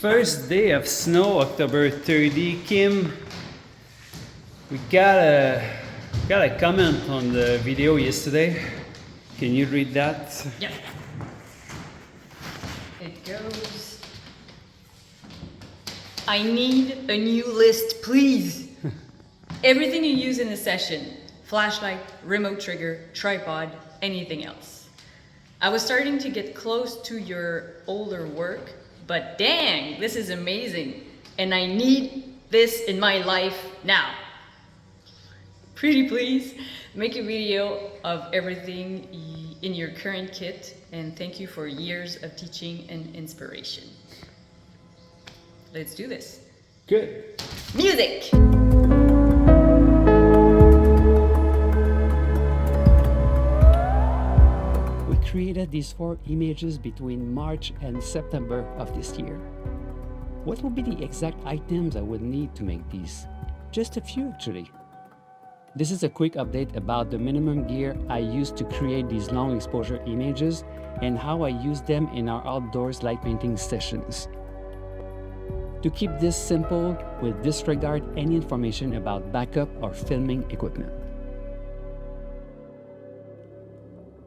first day of snow, October 30. Kim, we got a comment on the video yesterday. Can you read that? Yeah. It goes, I need a new list, please. Everything you use in a session, flashlight, remote trigger, tripod, anything else. I was starting to get close to your older work, but dang, this is amazing. And I need this in my life now. Pretty please, make a video of everything in your current kit, and thank you for years of teaching and inspiration. Let's do this. Good. Music! We created these 4 images between March and September of this year. What would be the exact items I would need to make these? Just a few actually. This is a quick update about the minimum gear I used to create these long exposure images and how I use them in our outdoors light painting sessions. To keep this simple, we'll disregard any information about backup or filming equipment.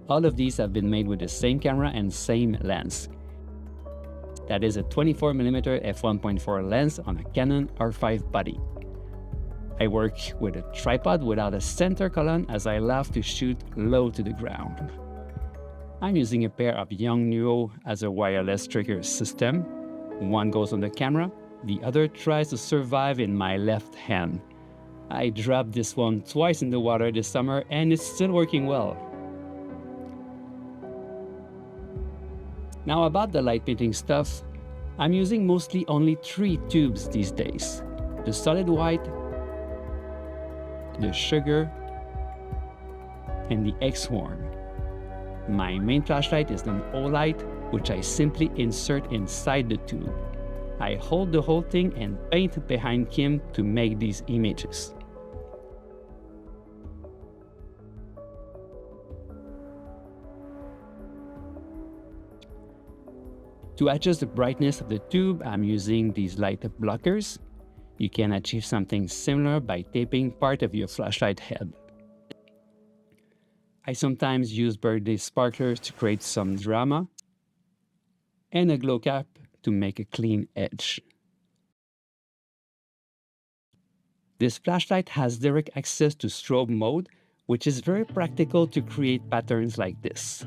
All of these have been made with the same camera and same lens. That is a 24mm f1.4 lens on a Canon R5 body. I work with a tripod without a center column as I love to shoot low to the ground. I'm using a pair of Yongnuo as a wireless trigger system. One goes on the camera, the other tries to survive in my left hand. I dropped this one twice in the water this summer and it's still working well. Now about the light painting stuff, I'm using mostly only 3 tubes these days. The solid white, the sugar, and the X-Horn. My main flashlight is an O-light, which I simply insert inside the tube. I hold the whole thing and paint behind Kim to make these images. To adjust the brightness of the tube, I'm using these light blockers. You can achieve something similar by taping part of your flashlight head. I sometimes use birthday sparklers to create some drama, and a glow cap to make a clean edge. This flashlight has direct access to strobe mode, which is very practical to create patterns like this.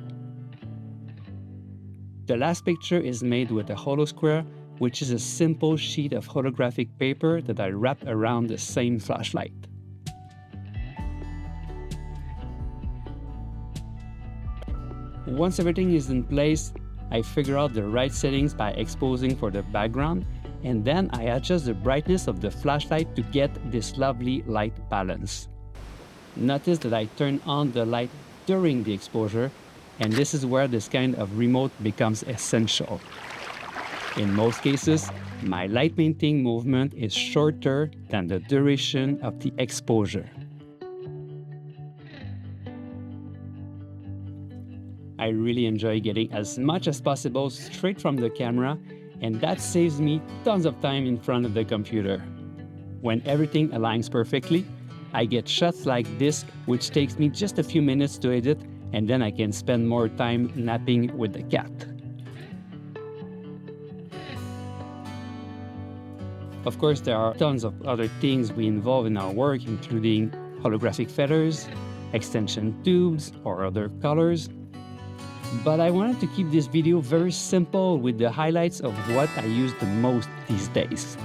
The last picture is made with a holo square, which is a simple sheet of holographic paper that I wrap around the same flashlight. Once everything is in place, I figure out the right settings by exposing for the background, and then I adjust the brightness of the flashlight to get this lovely light balance. Notice that I turn on the light during the exposure, and this is where this kind of remote becomes essential. In most cases, my light painting movement is shorter than the duration of the exposure. I really enjoy getting as much as possible straight from the camera, and that saves me tons of time in front of the computer. When everything aligns perfectly, I get shots like this, which takes me just a few minutes to edit, and then I can spend more time napping with the cat. Of course, there are tons of other things we involve in our work, including holographic feathers, extension tubes, or other colors. But I wanted to keep this video very simple with the highlights of what I use the most these days.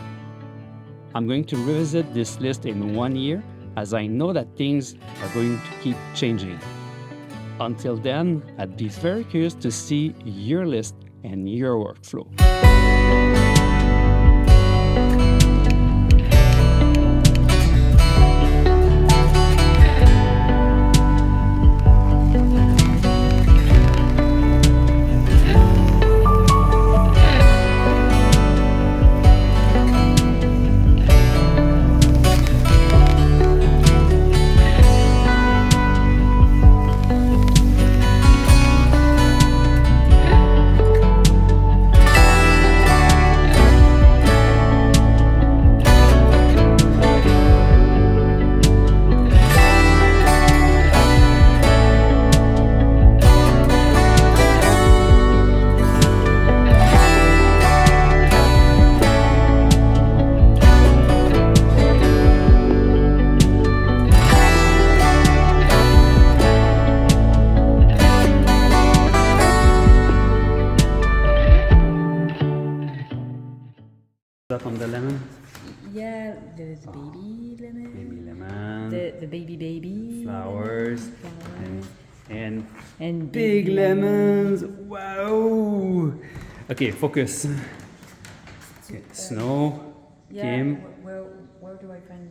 I'm going to revisit this list in 1 year, as I know that things are going to keep changing. Until then, I'd be very curious to see your list and your workflow. stuff on the lemon? Yeah, the baby lemon. Baby lemon. The baby. Flowers. And And big big lemons. Wow. Okay, focus. Okay, Snow. Yeah, Kim. where do I find